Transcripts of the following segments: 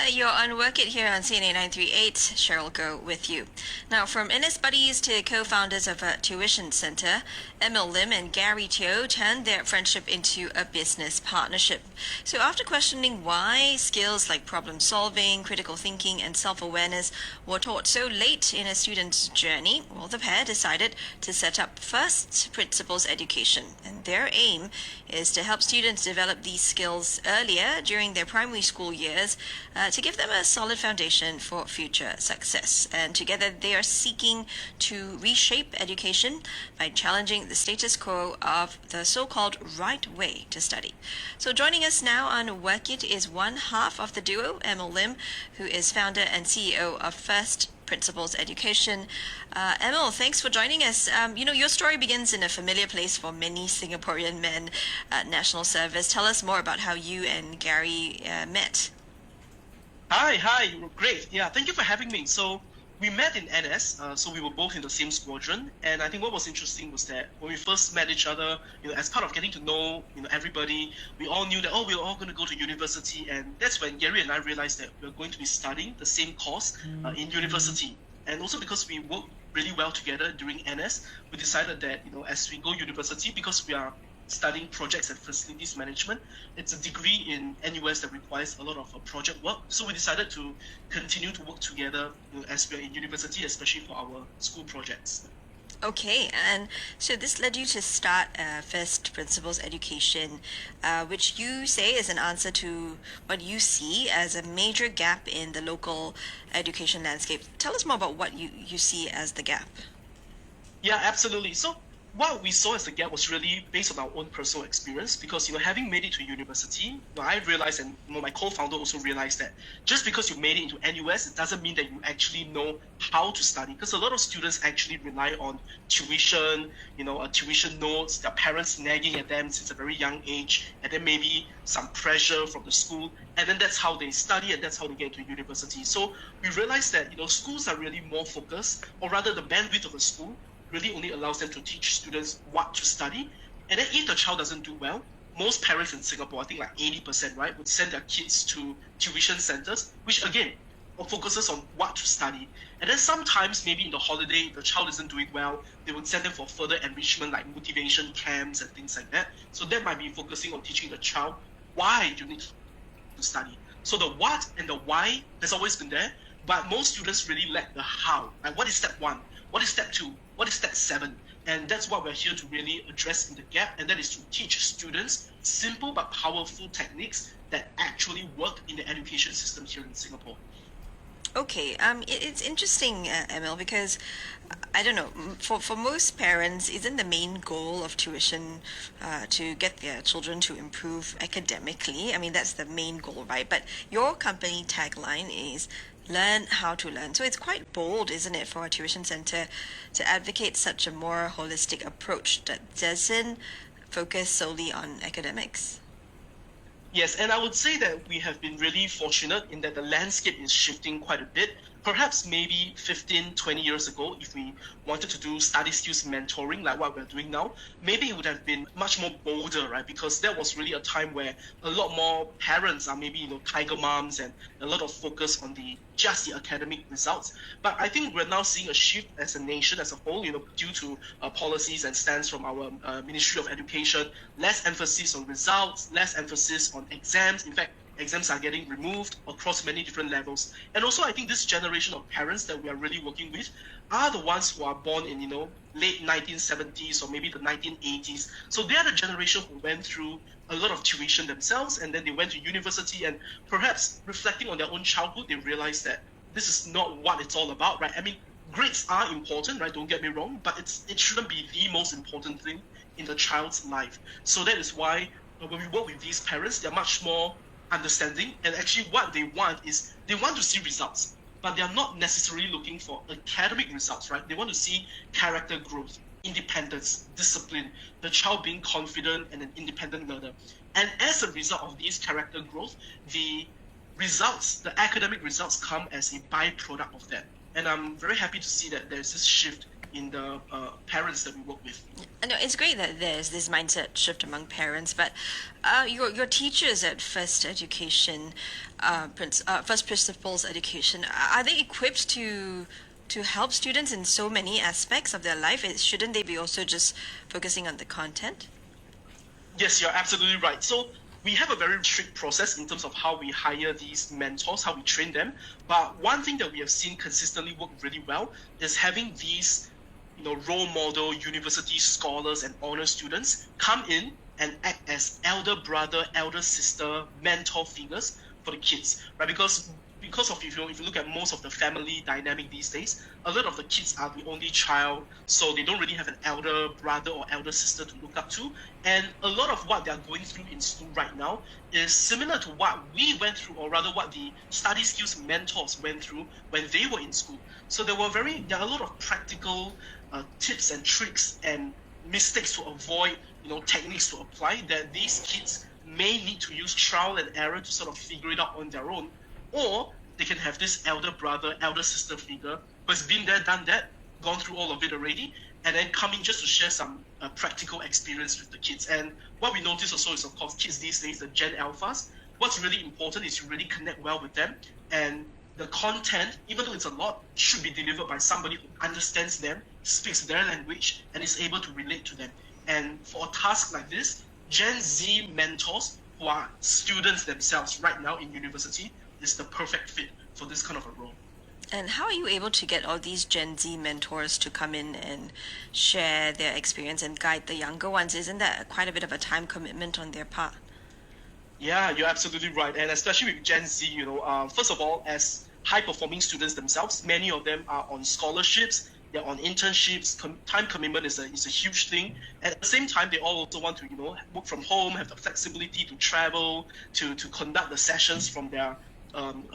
You're on Work It here on CNA 938. Cheryl Go with you. Now, from NS Buddies to co-founders of a tuition center, Emil Lim and Gary Teo turned their friendship into a business partnership. So after questioning why skills like problem solving, critical thinking, and self-awareness were taught so late in a student's journey, well, the pair decided to set up First Principles Education. And their aim is to help students develop these skills earlier during their primary school years to give them a solid foundation for future success. And together they are seeking to reshape education by challenging the status quo of the so-called right way to study. So joining us now on Work It is one half of the duo, Emil Lim, who is founder and CEO of First Principles Education. Emil, thanks for joining us. Your story begins in a familiar place for many Singaporean men at national service. Tell us more about how you and Gary met. Hi, great. Yeah, thank you for having me. So we met in NS, so we were both in the same squadron, and I think what was interesting was that when we first met each other, as part of getting to know, everybody, we all knew that we were all going to go to university, and that's when Gary and I realized that we were going to be studying the same course in university, and also because we worked really well together during NS, we decided that as we go university, because we are studying projects and facilities management. It's a degree in NUS that requires a lot of project work. So we decided to continue to work together as we're in university, especially for our school projects. Okay, and so this led you to start First Principles Education, which you say is an answer to what you see as a major gap in the local education landscape. Tell us more about what you see as the gap. Yeah, absolutely. So what we saw as the gap was really based on our own personal experience because having made it to university, I realized, and my co-founder also realized that just because you made it into NUS, it doesn't mean that you actually know how to study, because a lot of students actually rely on tuition, tuition notes, their parents nagging at them since a very young age, and then maybe some pressure from the school, and then that's how they study and that's how they get to university. So we realized that schools are really more focused, or rather the bandwidth of a school really only allows them to teach students what to study. And then if the child doesn't do well, most parents in Singapore, I think like 80%, right, would send their kids to tuition centers, which again focuses on what to study. And then sometimes maybe in the holiday, if the child isn't doing well, they would send them for further enrichment like motivation camps and things like that. So that might be focusing on teaching the child why you need to study. So the what and the why has always been there, but most students really lack the how. Like, what is step one? What is step two? What is step 7? And that's what we're here to really address in the gap, and that is to teach students simple but powerful techniques that actually work in the education system here in Singapore. Okay, it's interesting, Emil, because I don't know, for most parents, isn't the main goal of tuition to get their children to improve academically? I mean, that's the main goal, right? But your company tagline is learn how to learn. So it's quite bold, isn't it, for a tuition center to advocate such a more holistic approach that doesn't focus solely on academics? Yes, and I would say that we have been really fortunate in that the landscape is shifting quite a bit. Perhaps maybe 15, 20 years ago, if we wanted to do study skills mentoring like what we're doing now, maybe it would have been much more bolder, right? Because that was really a time where a lot more parents are maybe, tiger moms, and a lot of focus on just the academic results. But I think we're now seeing a shift as a nation as a whole, due to policies and stands from our Ministry of Education, less emphasis on results, less emphasis on exams. In fact, exams are getting removed across many different levels. And also, I think this generation of parents that we are really working with are the ones who are born in, late 1970s or maybe the 1980s. So they are the generation who went through a lot of tuition themselves, and then they went to university, and perhaps reflecting on their own childhood, they realized that this is not what it's all about, right? I mean, grades are important, right? Don't get me wrong, but it shouldn't be the most important thing in the child's life. So that is why when we work with these parents, they're much more understanding, and actually what they want is they want to see results, but they are not necessarily looking for academic results, right? They want to see character growth, independence, discipline, the child being confident and an independent learner. And as a result of these character growth, the academic results come as a byproduct of that. And I'm very happy to see that there's this shift in the parents that we work with. No, it's great that there's this mindset shift among parents, but your teachers at First Education, First Principles Education, are they equipped to help students in so many aspects of their life? Shouldn't they be also just focusing on the content? Yes, you're absolutely right. So we have a very strict process in terms of how we hire these mentors, how we train them. But one thing that we have seen consistently work really well is having these, role model university scholars and honor students come in and act as elder brother, elder sister, mentor figures for the kids, right? Because of if you look at most of the family dynamic these days, a lot of the kids are the only child, so they don't really have an elder brother or elder sister to look up to. And a lot of what they're going through in school right now is similar to what we went through, or rather what the study skills mentors went through when they were in school. So there are a lot of practical tips and tricks and mistakes to avoid, techniques to apply that these kids may need to use trial and error to sort of figure it out on their own. Or they can have this elder brother, elder sister figure who has been there, done that, gone through all of it already, and then come in just to share some practical experience with the kids. And what we notice also is, of course, kids these days, the Gen Alphas, what's really important is you really connect well with them. And the content, even though it's a lot, should be delivered by somebody who understands them, speaks their language, and is able to relate to them. And for a task like this, Gen Z mentors who are students themselves right now in university is the perfect fit for this kind of a role. And how are you able to get all these Gen Z mentors to come in and share their experience and guide the younger ones? Isn't that quite a bit of a time commitment on their part? Yeah, you're absolutely right. And especially with Gen Z, first of all, as high-performing students themselves, many of them are on scholarships, they're on internships. Time commitment is a huge thing. And at the same time, they all also want to, work from home, have the flexibility to travel, to conduct the sessions from their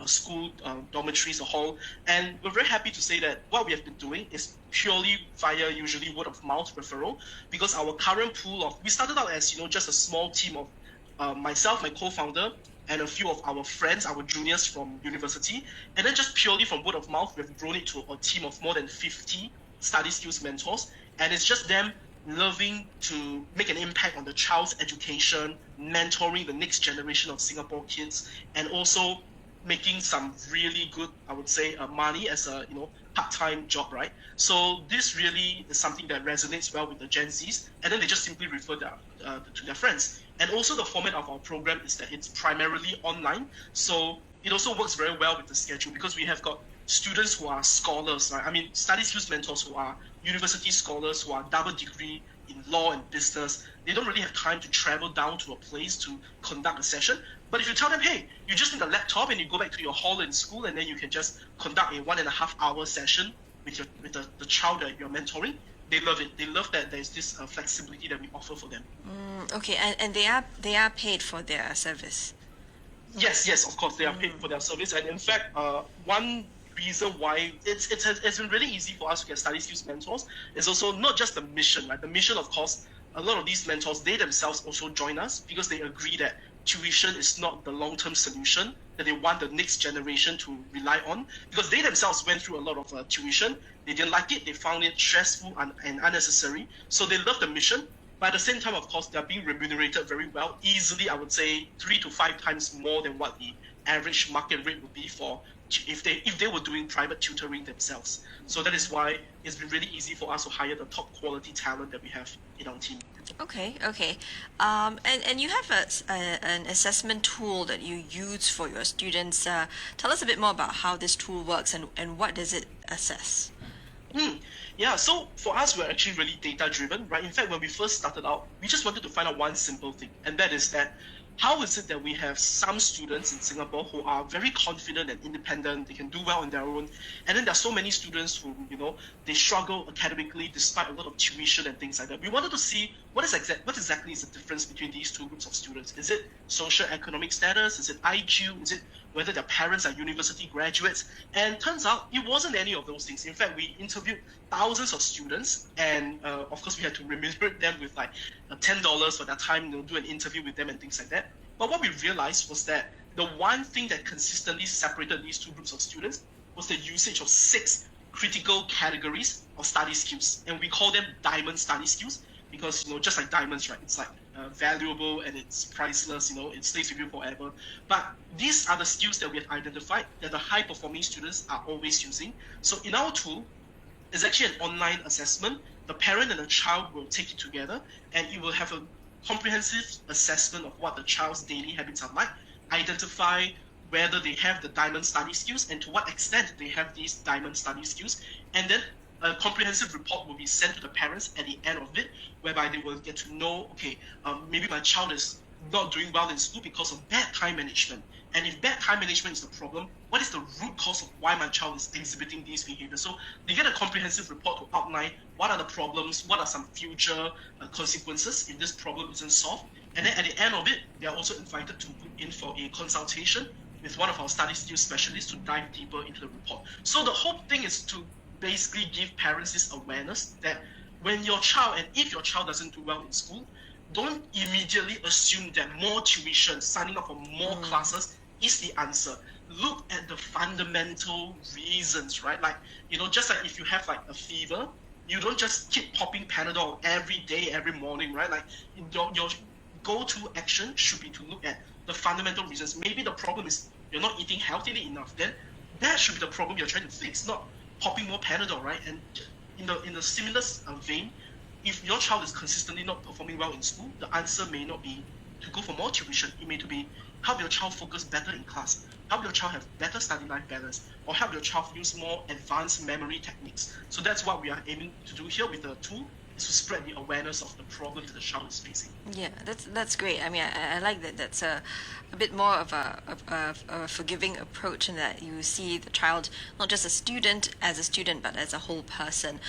school dormitories or hall. And we're very happy to say that what we have been doing is purely via usually word of mouth referral, because our current pool we started out as just a small team of myself, my co-founder, and a few of our friends, our juniors from university, and then just purely from word of mouth, we've grown it to a team of more than 50 study skills mentors, and it's just them loving to make an impact on the child's education, mentoring the next generation of Singapore kids, and also making some really good, I would say, money as a part-time job, right? So this really is something that resonates well with the Gen Zs, and then they just simply refer to their friends. And also the format of our program is that it's primarily online, so it also works very well with the schedule because we have got students who are scholars, right? I mean, study skills mentors who are university scholars who are double degree in law and business. They don't really have time to travel down to a place to conduct a session. But if you tell them, hey, you just need a laptop and you go back to your hall in school and then you can just conduct a 1.5 hour session with the child that you're mentoring, they love it. They love that there's this flexibility that we offer for them. Okay, and they are paid for their service. Yes, of course, they are paid for their service. And in fact, one reason why it's been really easy for us to get study skills mentors is also not just the mission, right? The mission, of course, a lot of these mentors, they themselves also join us because they agree that tuition is not the long-term solution that they want the next generation to rely on, because they themselves went through a lot of tuition. They didn't like it. They found it stressful and unnecessary. So they love the mission. But at the same time, of course, they're being remunerated very well. Easily, I would say 3 to 5 times more than what the average market rate would be for if they were doing private tutoring themselves. So that is why it's been really easy for us to hire the top quality talent that we have in our team. Okay. And you have an assessment tool that you use for your students. Tell us a bit more about how this tool works and what does it assess? Yeah, so for us, we're actually really data-driven, right? In fact, when we first started out, we just wanted to find out one simple thing, and that is that how is it that we have some students in Singapore who are very confident and independent, they can do well on their own, and then there are so many students who, they struggle academically despite a lot of tuition and things like that. We wanted to see what exactly is the difference between these two groups of students. Is it socio-economic status? Is it IQ? Is it whether their parents are university graduates? And turns out it wasn't any of those things. In fact, we interviewed thousands of students, and of course we had to remunerate them with like $10 for their time, do an interview with them and things like that. But what we realized was that the one thing that consistently separated these two groups of students was the usage of 6 critical categories of study skills, and we call them diamond study skills because, just like diamonds, right? It's like valuable and it's priceless, it stays with you forever. But these are the skills that we have identified that the high-performing students are always using. So in our tool, it's actually an online assessment. The parent and the child will take it together, and it will have a comprehensive assessment of what the child's daily habits are like, identify whether they have the diamond study skills and to what extent they have these diamond study skills. And then a comprehensive report will be sent to the parents at the end of it, whereby they will get to know, okay, maybe my child is not doing well in school because of bad time management. And if bad time management is the problem, what is the root cause of why my child is exhibiting these behaviors? So they get a comprehensive report to outline what are the problems, what are some future consequences if this problem isn't solved. And then at the end of it, they are also invited to go in for a consultation with one of our study skills specialists to dive deeper into the report. So the whole thing is to basically give parents this awareness that when your child, and if your child doesn't do well in school, don't immediately assume that more tuition, signing up for more classes is the answer. Look at the fundamental reasons, right? Like, just like if you have like a fever, you don't just keep popping Panadol every day, every morning, right? Like your go-to action should be to look at the fundamental reasons. Maybe the problem is you're not eating healthily enough. Then that should be the problem you're trying to fix, not popping more Panadol, right? And in the similar vein, if your child is consistently not performing well in school, the answer may not be to go for more tuition. It may be help your child focus better in class, help your child have better study life balance, or help your child use more advanced memory techniques. So that's what we are aiming to do here with the tool, is to spread the awareness of the problem that the child is facing. Yeah, that's great. I mean, I like that. That's a bit more of a forgiving approach, in that you see the child not just as a student, but as a whole person.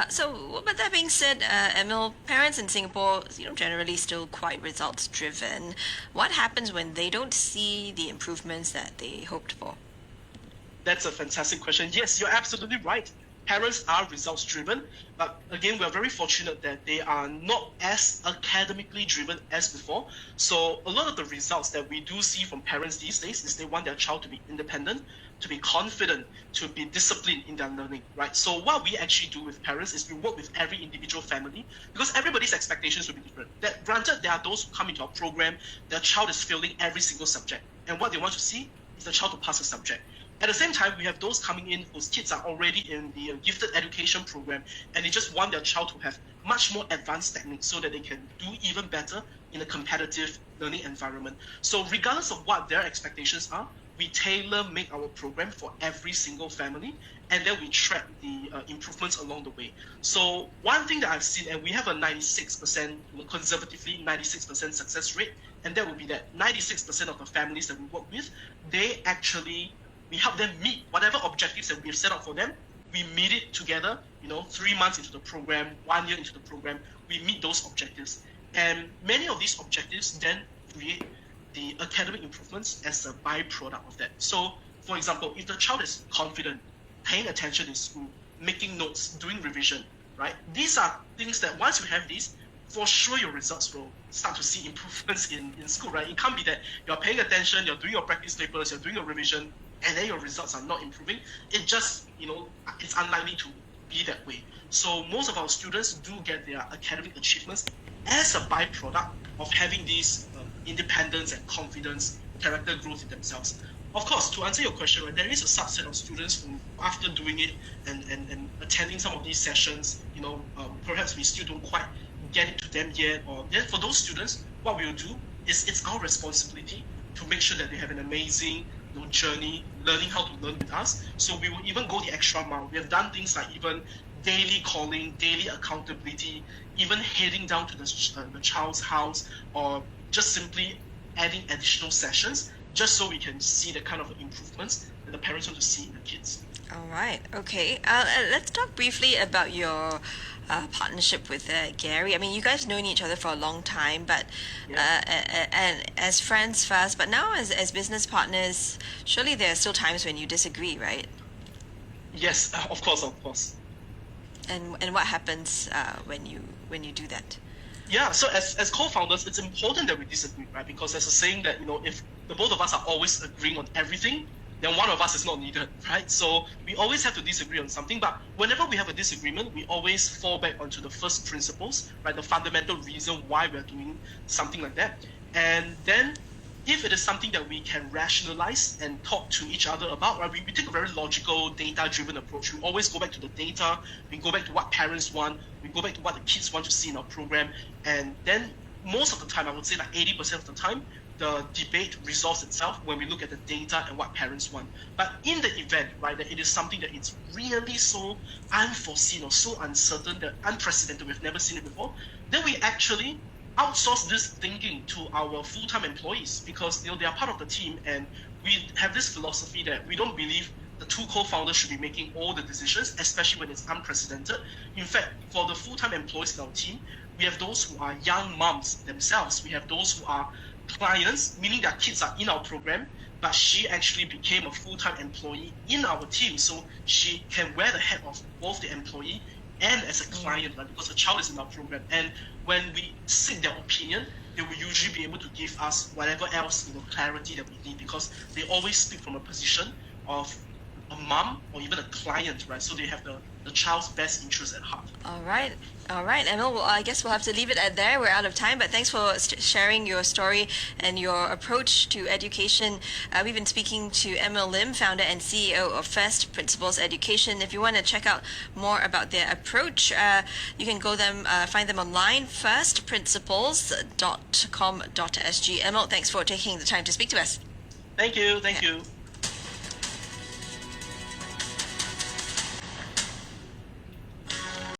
So, but that being said, Emil, parents in Singapore, generally still quite results driven. What happens when they don't see the improvements that they hoped for? That's a fantastic question. Yes, you're absolutely right. Parents are results driven, but again, we're very fortunate that they are not as academically driven as before. So a lot of the results that we do see from parents these days is they want their child to be independent, to be confident, to be disciplined in their learning, right? So what we actually do with parents is we work with every individual family, because everybody's expectations will be different. That granted, there are those who come into our program, their child is failing every single subject, and what they want to see is the child to pass a subject. At the same time, we have those coming in whose kids are already in the gifted education program, and they just want their child to have much more advanced techniques so that they can do even better in a competitive learning environment. So regardless of what their expectations are, we tailor-make our program for every single family, and then we track the improvements along the way. So one thing that I've seen, and we have a 96%, conservatively 96% success rate, and that would be that 96% of the families that we work with, we help them meet whatever objectives that we've set up for them. We meet it together, 3 months into the program, 1 year into the program, we meet those objectives. And many of these objectives then create the academic improvements as a byproduct of that. So, for example, if the child is confident, paying attention in school, making notes, doing revision, right? These are things that once you have these, for sure your results will start to see improvements in school, right? It can't be that you're paying attention, you're doing your practice papers, you're doing your revision, and then your results are not improving. It just, it's unlikely to be that way. So most of our students do get their academic achievements as a byproduct of having these independence and confidence, character growth in themselves. Of course, to answer your question, right, there is a subset of students who, after doing it and attending some of these sessions, perhaps we still don't quite get it to them yet. Or then for those students, what we'll do is it's our responsibility to make sure that they have an amazing journey learning how to learn with us. So we will even go the extra mile. We have done things like even daily calling, daily accountability, even heading down to the child's house, or just simply adding additional sessions, just so we can see the kind of improvements that the parents want to see in the kids. All right. Okay. Let's talk briefly about your partnership with Gary. I mean, you guys have known each other for a long time, but and as friends first, but now as business partners, surely there are still times when you disagree, right? Yes, of course. And what happens when you do that? Yeah, so as co-founders, it's important that we disagree, right? Because there's a saying that, if the both of us are always agreeing on everything, then one of us is not needed, right? So we always have to disagree on something, but whenever we have a disagreement, we always fall back onto the first principles, right? The fundamental reason why we're doing something like that. And then if it is something that we can rationalize and talk to each other about, right, we take a very logical, data-driven approach. We always go back to the data, we go back to what parents want, we go back to what the kids want to see in our program, and then most of the time, I would say like 80% of the time, the debate resolves itself when we look at the data and what parents want. But in the event, right, that it is something that it's really so unforeseen or so uncertain, that unprecedented, we've never seen it before, then we actually outsource this thinking to our full-time employees, because they are part of the team, and we have this philosophy that we don't believe the two co-founders should be making all the decisions, especially when it's unprecedented. In fact, for the full-time employees in our team, we have those who are young moms themselves. We have those who are clients, meaning their kids are in our program, but she actually became a full-time employee in our team, so she can wear the hat of both the employee and as a client, right? Because the child is in our program. And when we seek their opinion, they will usually be able to give us whatever else, clarity that we need, because they always speak from a position of a mom or even a client, right? So they have the child's best interest at heart. All right. Emil. Well, I guess we'll have to leave it at there. We're out of time, but thanks for sharing your story and your approach to education. We've been speaking to Emil Lim, founder and CEO of First Principles Education. If you want to check out more about their approach, you can find them online, firstprinciples.com.sg. Emil, thanks for taking the time to speak to us. Thank you.